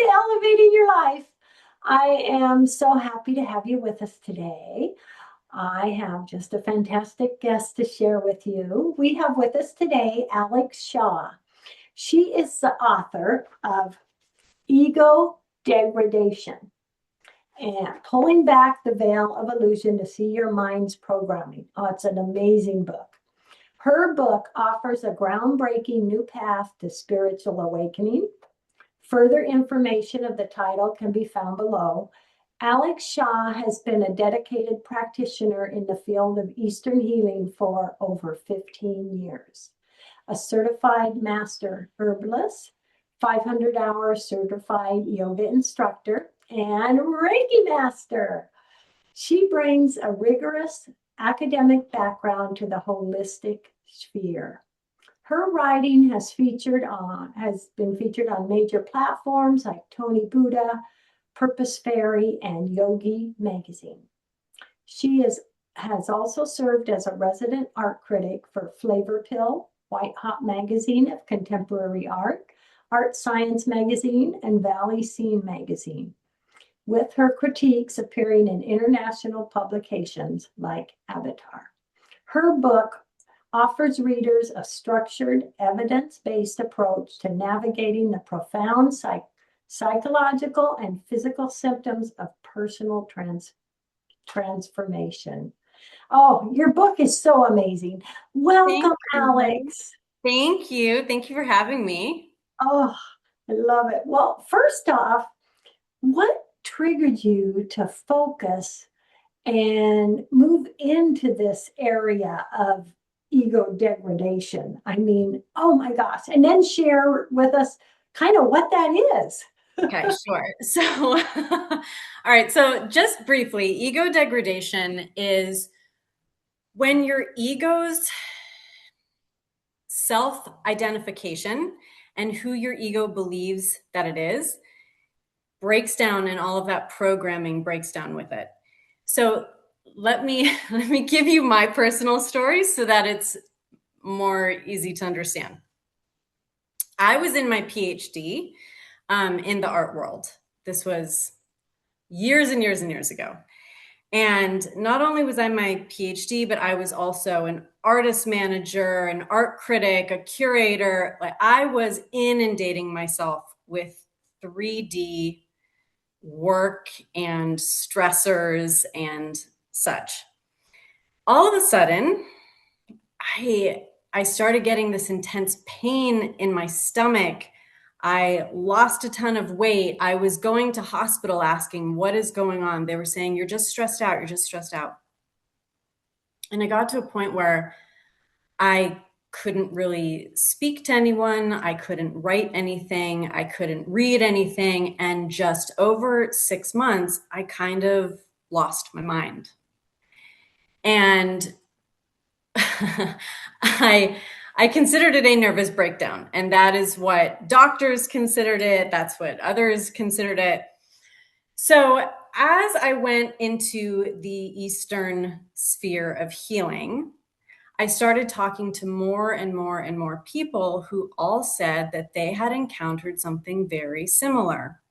to Elevating Your Life. I am so happy to have you with us today. I have just a fantastic guest to share with you. We have with us today Alexx Shaw. She is the author of Ego Degradation and Pulling Back the Veil of Illusion to See Your Mind's Programming. Oh, it's an amazing book. Her book offers a groundbreaking new path to spiritual awakening. Further information of the title can be found below. Alexx Shaw has been a dedicated practitioner in the field of Eastern healing for over 15 years. A certified master herbalist, 500-hour certified yoga instructor, and Reiki master. She brings a rigorous academic background to the holistic sphere. Her writing has been featured on major platforms like Tony Buddha, Purpose Fairy, and Yogi Magazine. She has also served as a resident art critic for Flavor Pill, White Hot Magazine of Contemporary Art, Art Science Magazine, and Valley Scene Magazine, with her critiques appearing in international publications like Avatar. Her book offers readers a structured, evidence-based approach to navigating the profound psychological and physical symptoms of personal transformation. Oh, your book is so amazing. Thank Welcome, you. Alexx. Thank you. Thank you for having me. Oh, I love it. Well, first off, what triggered you to focus and move into this area of ego degradation? I mean, oh my gosh. And then share with us kind of what that is. Okay, sure. So, all right. So, just briefly, ego degradation is when your ego's self identification and who your ego believes that it is breaks down, and all of that programming breaks down with it. So, let me give you my personal story so that it's more easy to understand. I was in my PhD in the art world. This was years and years and years ago. And not only was I my PhD, but I was also an artist manager, an art critic, a curator. Like I was inundating myself with 3D work and stressors and such. All of a sudden, I I started getting this intense pain in my stomach. I lost a ton of weight. I was going to hospital asking, what is going on? They were saying, you're just stressed out. You're just stressed out. And I got to a point where I couldn't really speak to anyone. I couldn't write anything. I couldn't read anything. And just over 6 months, I kind of lost my mind. And I I considered it a nervous breakdown, and that is what doctors considered it. That's what others considered it. So as I went into the Eastern sphere of healing, I started talking to more and more and more people who all said that they had encountered something very similar.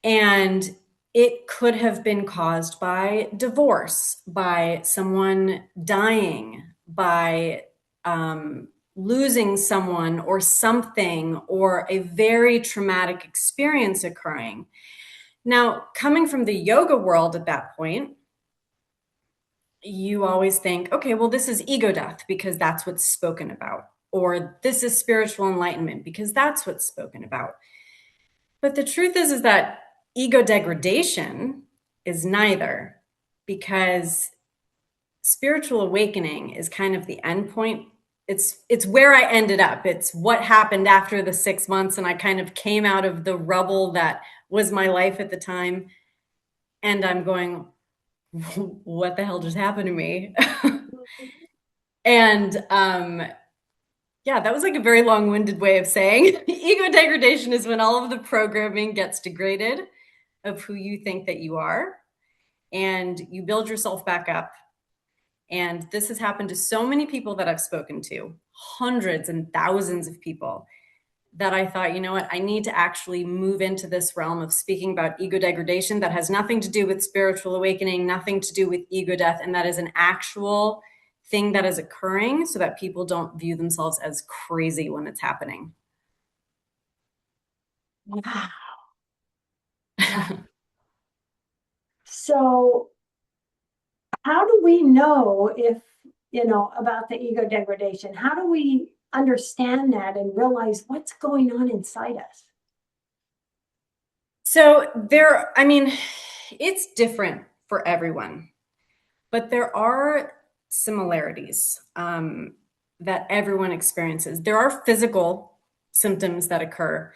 And it could have been caused by divorce, by someone dying, by losing someone or something, or a very traumatic experience occurring. Now, coming from the yoga world at that point, you always think, okay, well, this is ego death because that's what's spoken about, or this is spiritual enlightenment because that's what's spoken about. But the truth is that ego degradation is neither, because spiritual awakening is kind of the end point. It's where I ended up. It's what happened after the 6 months, and I kind of came out of the rubble that was my life at the time. And I'm going, what the hell just happened to me? And yeah, that was like a very long-winded way of saying ego degradation is when all of the programming gets degraded of who you think that you are, and you build yourself back up. And this has happened to so many people that I've spoken to, hundreds and thousands of people. that I thought, you know what, I need to actually move into this realm of speaking about ego degradation that has nothing to do with spiritual awakening, nothing to do with ego death, and that is an actual thing that is occurring so that people don't view themselves as crazy when it's happening. Wow. Wow. So how do we know if, about the ego degradation? How do we understand that and realize what's going on inside us? So I mean, it's different for everyone, but there are similarities that everyone experiences. There are physical symptoms that occur.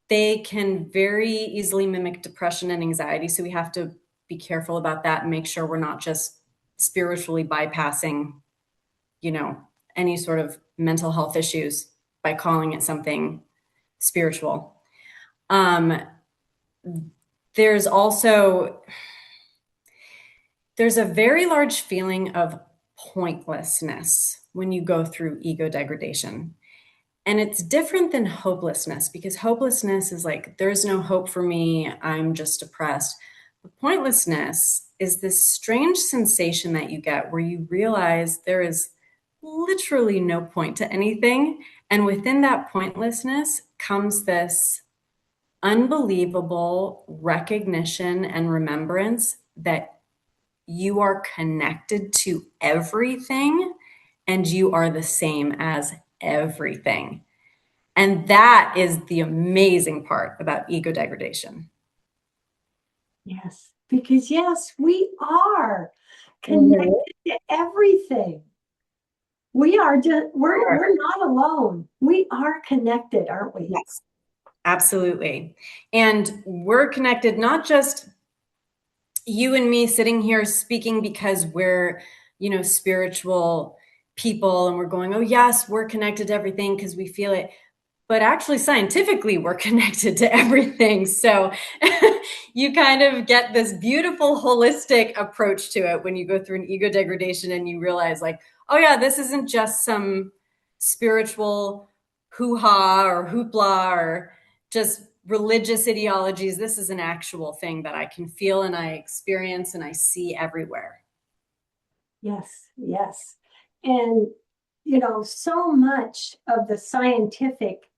They can very easily mimic depression and anxiety. So we have to be careful about that and make sure we're not just spiritually bypassing, any sort of mental health issues by calling it something spiritual. Um, there's also there's a very large feeling of pointlessness when you go through ego degradation. And it's different than hopelessness, because hopelessness is like, there's no hope for me, I'm just depressed. But pointlessness is this strange sensation that you get where you realize there is literally no point to anything. And within that pointlessness comes this unbelievable recognition and remembrance that you are connected to everything and you are the same as everything. And that is the amazing part about ego degradation. Yes, because yes, we are connected to everything. We're not alone. We are connected, aren't we? Yes, absolutely. And we're connected, not just you and me sitting here speaking because we're, spiritual people and we're going, oh, yes, we're connected to everything because we feel it. But actually, scientifically, we're connected to everything. So you kind of get this beautiful holistic approach to it when you go through an ego degradation and you realize, like, oh, yeah, this isn't just some spiritual hoo-ha or hoopla or just religious ideologies. This is an actual thing that I can feel and I experience and I see everywhere. Yes, yes. And, so much of the scientific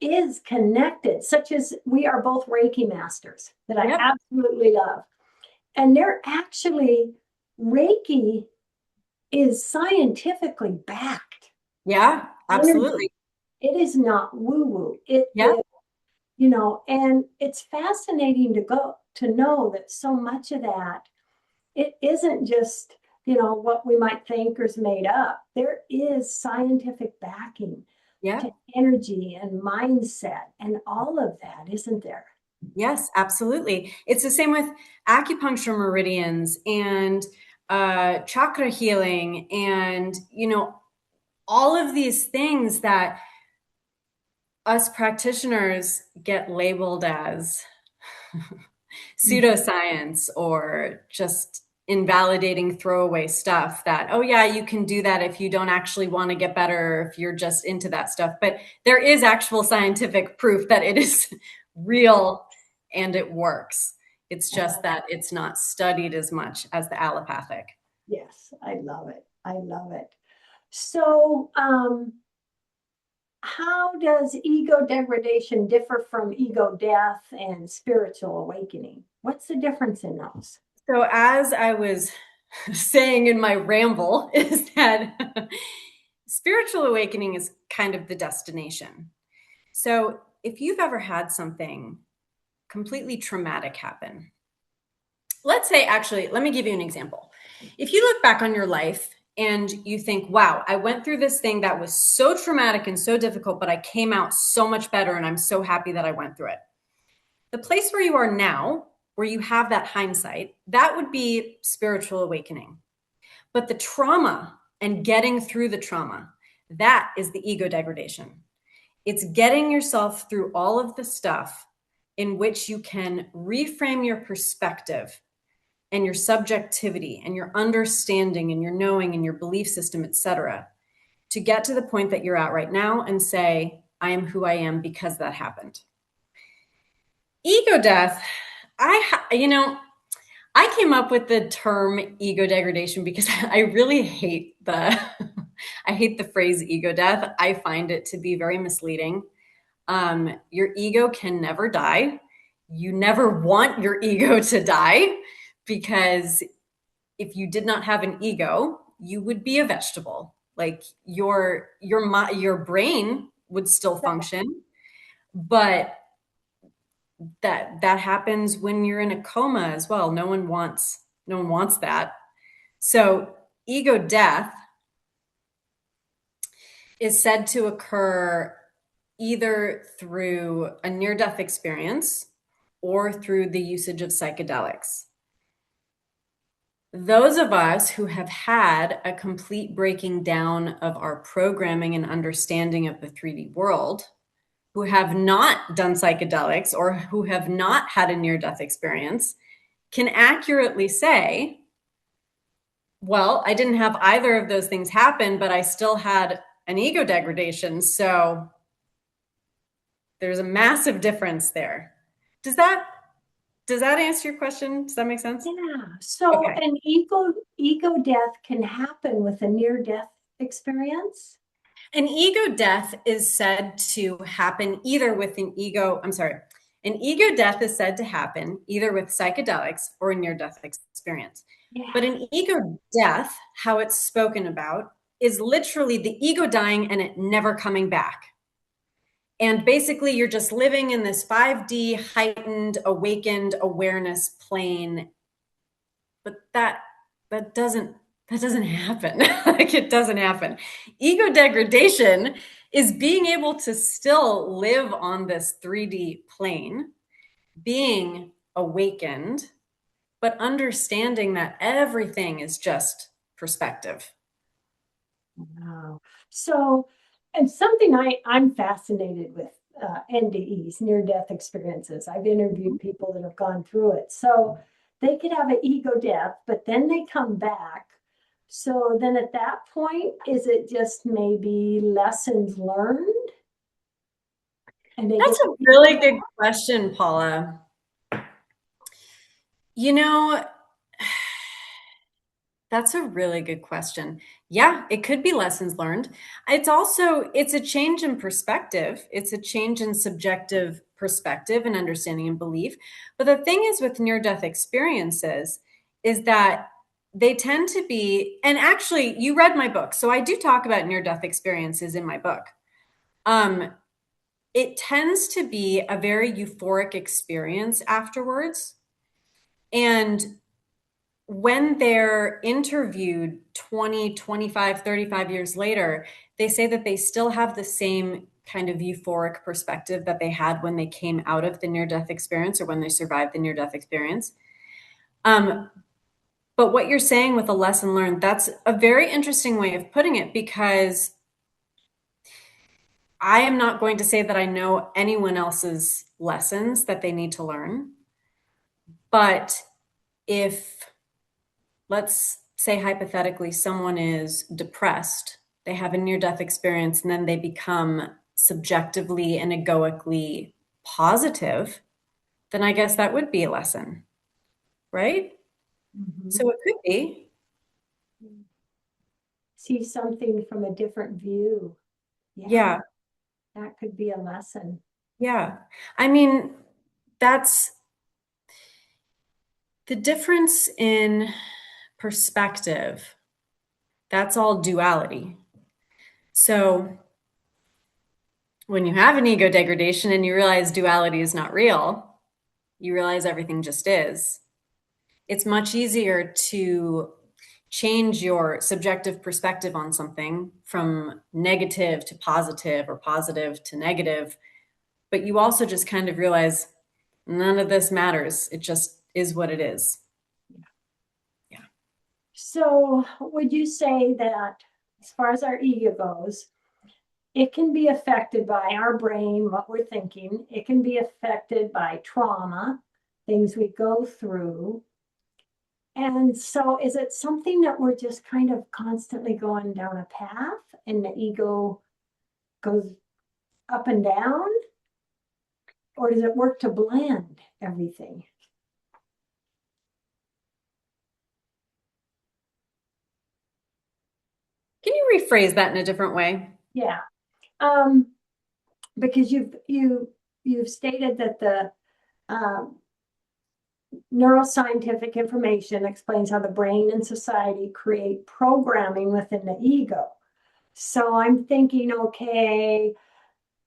is connected, such as we are both Reiki masters that I Yep. absolutely love. And they're actually, Reiki is scientifically backed. Yeah, Energy. absolutely. It is not woo-woo. It Yeah. is, and it's fascinating to know that so much of that, it isn't just, what we might think is made up. There is scientific backing Yeah. to energy and mindset and all of that, isn't there? Yes, absolutely. It's the same with acupuncture meridians and chakra healing and, all of these things that us practitioners get labeled as pseudoscience or just invalidating throwaway stuff that, oh, yeah, you can do that if you don't actually want to get better, if you're just into that stuff. But there is actual scientific proof that it is real and it works. It's just that it's not studied as much as the allopathic. Yes, I love it. I love it. So, how does ego degradation differ from ego death and spiritual awakening? What's the difference in those? So, as I was saying in my ramble, is that spiritual awakening is kind of the destination. So, if you've ever had something completely traumatic happen, let's say, actually, let me give you an example. If you look back on your life and you think, wow, I went through this thing that was so traumatic and so difficult, but I came out so much better and I'm so happy that I went through it. The place where you are now, where you have that hindsight, that would be spiritual awakening. But the trauma and getting through the trauma, that is the ego degradation. It's getting yourself through all of the stuff in which you can reframe your perspective and your subjectivity and your understanding and your knowing and your belief system, etc., to get to the point that you're at right now and say, I am who I am because that happened. Ego death, I came up with the term ego degradation because I really hate the I hate the phrase ego death. I find it to be very misleading. Your ego can never die. You never want your ego to die, because if you did not have an ego, you would be a vegetable. Like your brain would still function, but that happens when you're in a coma as well. No one wants that. So ego death is said to occur either through a near death experience or through the usage of psychedelics. Those of us who have had a complete breaking down of our programming and understanding of the 3D world, who have not done psychedelics or who have not had a near death experience, can accurately say, well, I didn't have either of those things happen, but I still had an ego degradation. So there's a massive difference there. Does that answer your question? Does that make sense? Yeah. So Okay. an ego death can happen with a near death experience. An ego death is said to happen either with an ego, I'm sorry, an ego death is said to happen either with psychedelics or a near death experience. But Yeah. an ego death, how it's spoken about, is literally the ego dying and it never coming back. And basically, you're just living in this 5D heightened, awakened awareness plane. But that doesn't happen. Like, it doesn't happen. Ego degradation is being able to still live on this 3D plane, being awakened, but understanding that everything is just perspective. Wow. So, and something I'm fascinated with NDEs, near death experiences. I've interviewed people that have gone through it. So they could have an ego death, but then they come back. So then at that point, is it just maybe lessons learned and they That's get a to be really better? good question, Paula. You know, that's a really good question. Yeah, it could be lessons learned. It's a change in perspective. It's a change in subjective perspective and understanding and belief. But the thing is with near death experiences is that they tend to be, and actually you read my book, so I do talk about near death experiences in my book. It tends to be a very euphoric experience afterwards. And when they're interviewed 20, 25, 35 years later, they say that they still have the same kind of euphoric perspective that they had when they came out of the near death experience or when they survived the near death experience. But what you're saying with a lesson learned, that's a very interesting way of putting it, because I am not going to say that I know anyone else's lessons that they need to learn. But if, let's say hypothetically, someone is depressed, they have a near death experience, and then they become subjectively and egoically positive, then I guess that would be a lesson, right? Mhm. So it could be. See something from a different view. Yeah, Yeah. that could be a lesson. Yeah. I mean, that's the difference in perspective. That's all duality. So when you have an ego degradation and you realize duality is not real, you realize everything just is. It's much easier to change your subjective perspective on something from negative to positive or positive to negative. But you also just kind of realize none of this matters. It just is what it is. Yeah. So, would you say that as far as our ego goes, it can be affected by our brain, what we're thinking. It can be affected by trauma, things we go through. And so, is it something that we're just kind of constantly going down a path and the ego goes up and down? Or does it work to blend everything? Can you rephrase that in a different way? Yeah. Because you've stated that the um, neuroscientific information explains how the brain and society create programming within the ego. So I'm thinking, okay,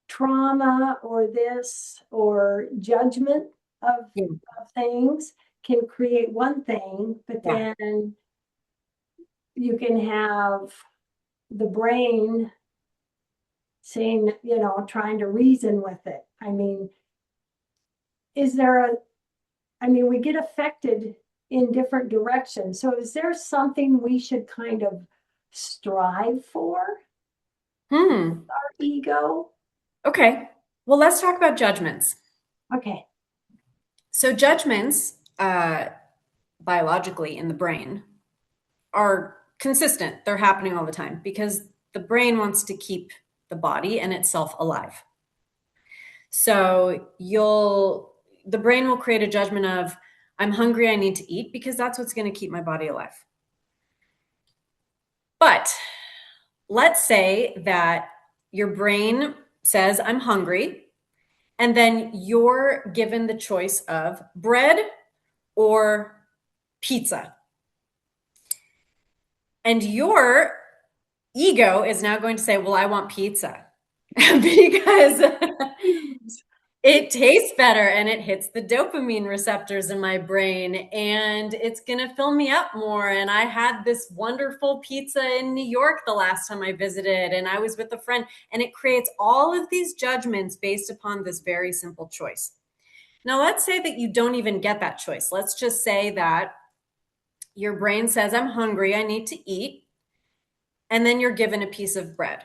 trauma or this or judgment of, Yeah. of things can create one thing, but Yeah. then you can have the brain saying, trying to reason with it. I mean, is there a, I mean, we get affected in different directions. So is there something we should kind of strive for, Hmm. our ego? Okay. Well, let's talk about judgments. Okay. So judgments, biologically in the brain, are consistent. They're happening all the time because the brain wants to keep the body and itself alive. So the brain will create a judgment of, I'm hungry, I need to eat, because that's what's going to keep my body alive. But let's say that your brain says, I'm hungry, and then you're given the choice of bread or pizza. And your ego is now going to say, well, I want pizza because it tastes better and it hits the dopamine receptors in my brain and it's going to fill me up more. And I had this wonderful pizza in New York the last time I visited, and I was with a friend, and it creates all of these judgments based upon this very simple choice. Now, let's say that you don't even get that choice. Let's just say that your brain says, I'm hungry, I need to eat. And then you're given a piece of bread.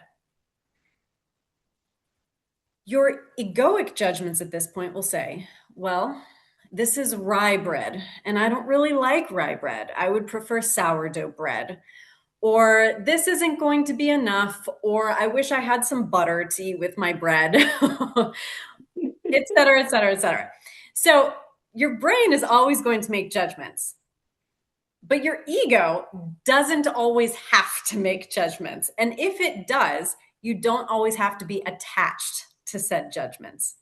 Your egoic judgments at this point will say, well, this is rye bread, and I don't really like rye bread. I would prefer sourdough bread. Or this isn't going to be enough, or I wish I had some butter to eat with my bread, et cetera, et cetera, et cetera. So your brain is always going to make judgments. But your ego doesn't always have to make judgments. And if it does, you don't always have to be attached to said judgments.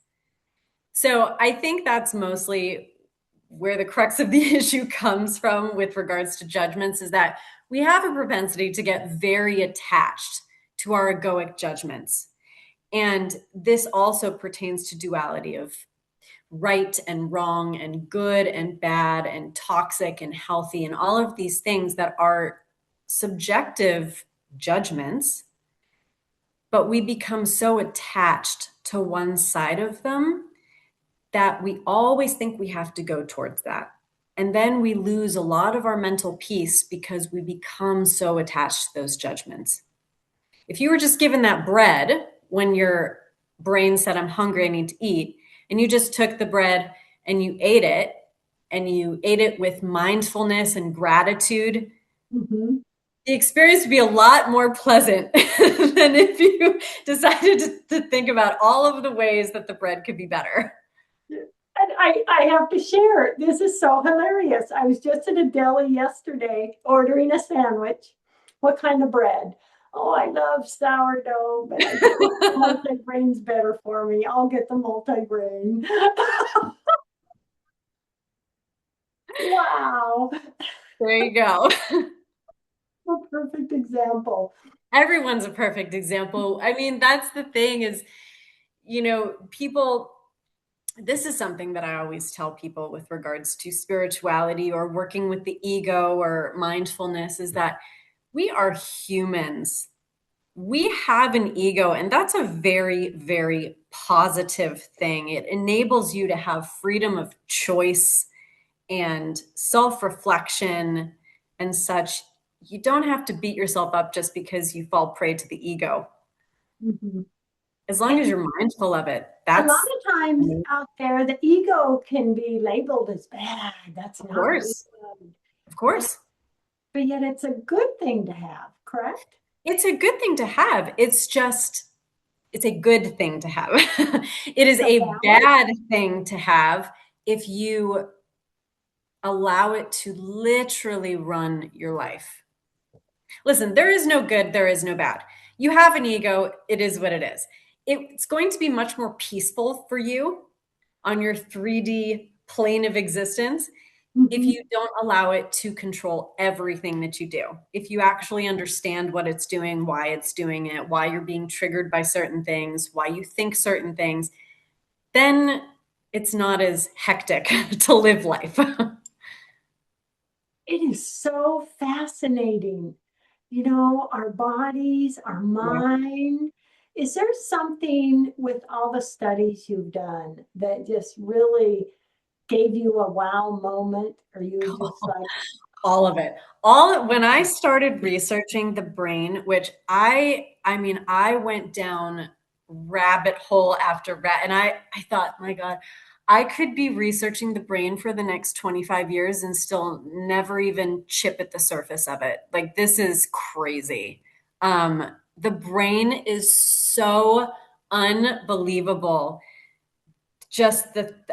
So I think that's mostly where the crux of the issue comes from with regards to judgments, is that we have a propensity to get very attached to our egoic judgments. And this also pertains to duality of right and wrong and good and bad and toxic and healthy and all of these things that are subjective judgments, but we become so attached to one side of them that we always think we have to go towards that. And then we lose a lot of our mental peace because we become so attached to those judgments. If you were just given that bread when your brain said, I'm hungry, I need to eat, and you just took the bread and you ate it, and you ate it with mindfulness and gratitude, Mm-hmm. the experience would be a lot more pleasant than if you decided to think about all of the ways that the bread could be better. And I have to share, this is so hilarious. I was just at a deli yesterday ordering a sandwich. What kind of bread? Oh, I love sourdough, but I think multigrain's better for me. I'll get the multigrain. Wow, There you go. a perfect example. Everyone's a perfect example. I mean, that's the thing is, people, this is something that I always tell people with regards to spirituality or working with the ego or mindfulness, is that we are humans. We have an ego, and that's a very, very positive thing. It enables you to have freedom of choice and self-reflection and such. You don't have to beat yourself up just because you fall prey to the ego. Mhm. As long as And you're mindful of it, a lot that's, of times out there, the ego can be labeled as bad. That's of not good. course, of course. But yet it's a good thing to have, correct? It's a good thing to have. It's just it's a good thing to have. It is It's a a balance. bad thing to have if you allow it to literally run your life. Listen, there is no good, there is no bad. You have an ego, it is what it is. It's going to be much more peaceful for you on your 3D plane of existence if Mhm. you don't allow it to control everything that you do. If you actually understand what it's doing, why it's doing it, why you're being triggered by certain things, why you think certain things, then it's not as hectic to live life. It is so fascinating. You know, our bodies, our Yeah. mind. Is there something with all the studies you've done that just really gave you a wow moment? Or you were just like, All of it. All when I started researching the brain, which I mean, I went down rabbit hole after rat, and I thought, my God, I could be researching the brain for the next 25 years and still never even chip at the surface of it. Like this is crazy. The brain is so unbelievable. Just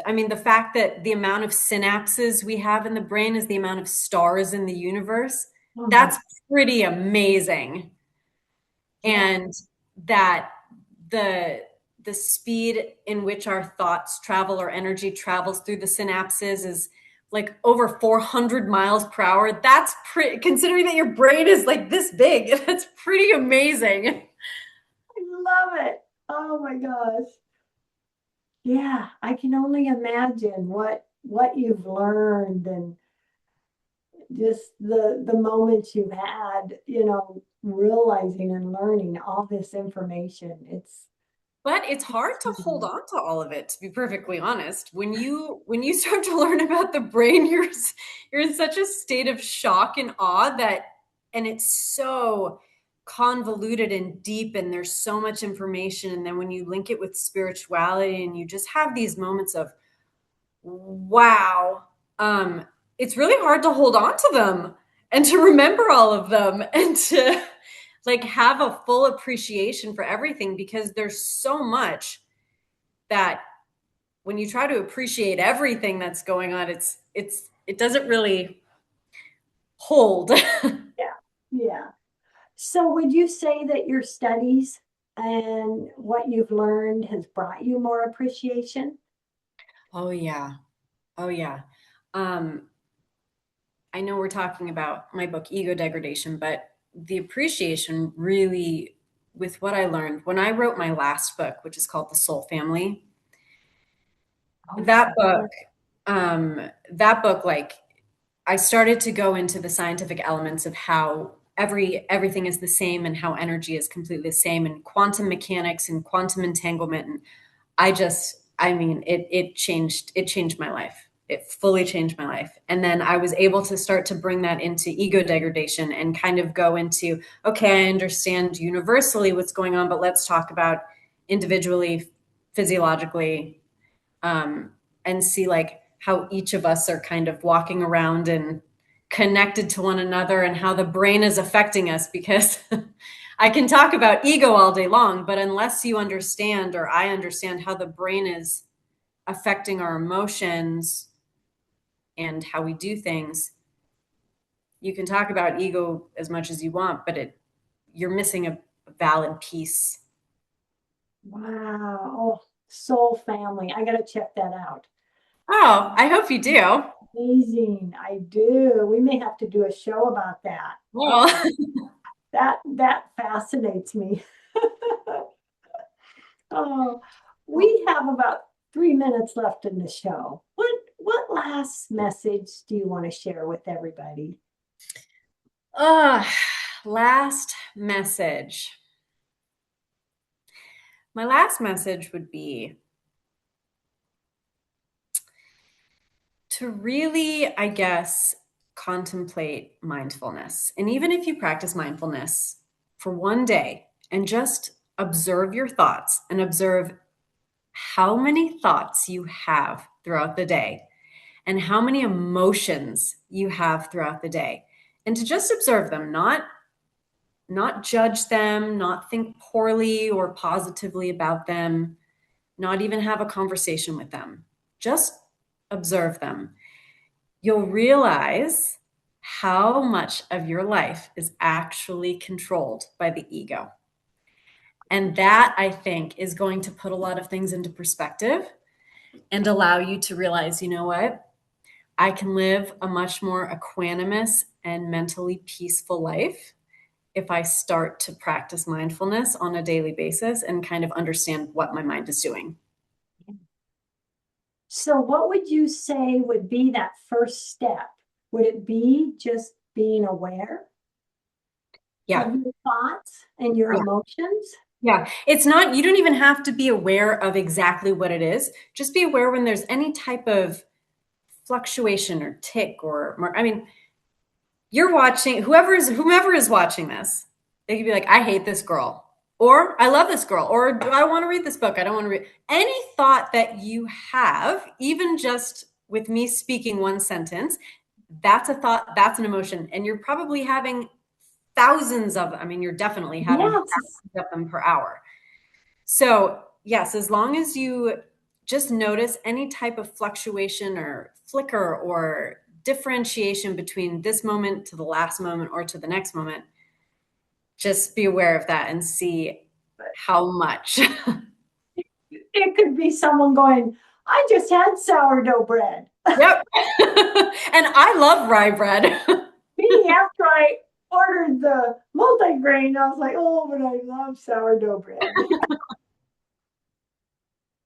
I mean, the fact that the amount of synapses we have in the brain is the amount of stars in the universe, oh my, that's pretty amazing. yeah, And that the the speed in which our thoughts travel or energy travels through the synapses is like over 400 miles per hour. That's pretty, considering that your brain is like this big, that's pretty amazing. I love it. Oh my gosh. Yeah, I can only imagine what you've learned and just the moments you've had, you know, realizing and learning all this information. But it's hard to hold on to all of it, to be perfectly honest. When you start to learn about the brain, you're in such a state of shock and awe that, and it's so convoluted and deep, and there's so much information. And then when you link it with spirituality, and you just have these moments of wow, um, it's really hard to hold on to them and to remember all of them and to like have a full appreciation for everything, because there's so much that when you try to appreciate everything that's going on, it doesn't really hold. yeah, yeah. So would you say that your studies and what you've learned has brought you more appreciation? Oh yeah. Oh yeah. um I know we're talking about my book Ego Degradation, but the appreciation really, with what I learned when I wrote my last book, which is called The Soul Family, Oh, that book, sure. that book, like I started to go into the scientific elements of how everything is the same and how energy is completely the same, and quantum mechanics and quantum entanglement. And I mean, it changed my life. It fully changed my life. And then I was able to start to bring that into ego degradation and kind of go into, okay, I understand universally what's going on, but let's talk about individually, physiologically, um, and see like how each of us are kind of walking around and connected to one another, and how the brain is affecting us. Because I can talk about ego all day long, but unless you understand, or I understand, how the brain is affecting our emotions and how we do things, you can talk about ego as much as you want, but you're missing a valid piece. Wow. Oh, Soul Family. I gotta check that out. Oh, I hope you do. Amazing. I do. We may have to do a show about that. Well, Oh, that fascinates me. Oh, we have about 3 minutes left in the show. What last message do you want to share with everybody? uh, last message. My last message would be to really, I guess, contemplate mindfulness. And even if you practice mindfulness for one day and just observe your thoughts and observe how many thoughts you have throughout the day and how many emotions you have throughout the day, and to just observe them, not not judge them, not think poorly or positively about them, not even have a conversation with them. Just observe them. You'll realize how much of your life is actually controlled by the ego. And that, I think, is going to put a lot of things into perspective and allow you to realize, you know what? I can live a much more equanimous and mentally peaceful life if I start to practice mindfulness on a daily basis and kind of understand what my mind is doing. So what would you say would be that first step? Would it be just being aware Yeah. of your thoughts and your Yeah. emotions? Yeah. It's not, you don't even have to be aware of exactly what it is. Just be aware when there's any type of fluctuation or tick or I mean, you're watching whomever is watching this, they could be like, I hate this girl, or I love this girl, or do I want to read this book? I don't want to read any thought that you have, even just with me speaking one sentence. That's a thought, that's an emotion, and you're probably having thousands of them. I mean, you're definitely having Yes. thousands of them per hour. So yes, as long as you just notice any type of fluctuation or flicker or differentiation between this moment to the last moment or to the next moment, just be aware of that and see how much. It could be someone going, I just had sourdough bread. Yep. And I love rye bread. Me, after I ordered the multigrain, I was like, oh, but I love sourdough bread.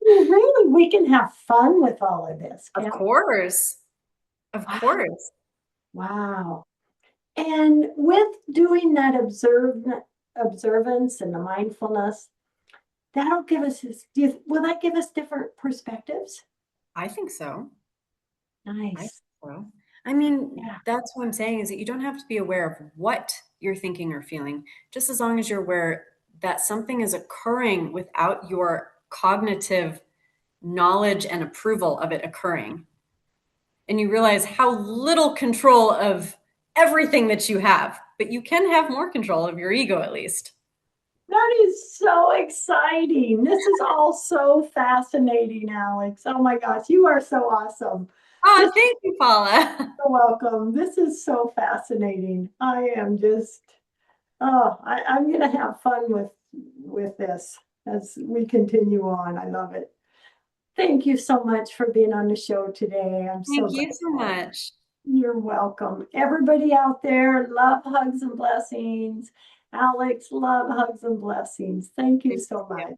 Really, we can have fun with all of this, Of can't course. Of we? course. Wow. And with doing that observance and the mindfulness, that'll give us will that give us different perspectives? I think so. I think Nice. so. I mean, Yeah. that's what I'm saying is that you don't have to be aware of what you're thinking or feeling, just as long as you're aware that something is occurring without your cognitive knowledge and approval of it occurring. And you realize how little control of everything that you have, but you can have more control of your ego at least. That is so exciting. This is all so fascinating, Alexx. Oh my gosh, you are so awesome. Oh, This is thank you, Paula. so welcome. This is so fascinating. I am just, oh, I'm gonna have fun with this as we continue on. I love it. Thank you so much for being on the show today. I'm so Thank you so grateful. much. You're welcome. Everybody out there, love, hugs, and blessings. Alexx, love, hugs, and blessings. Thank you so much.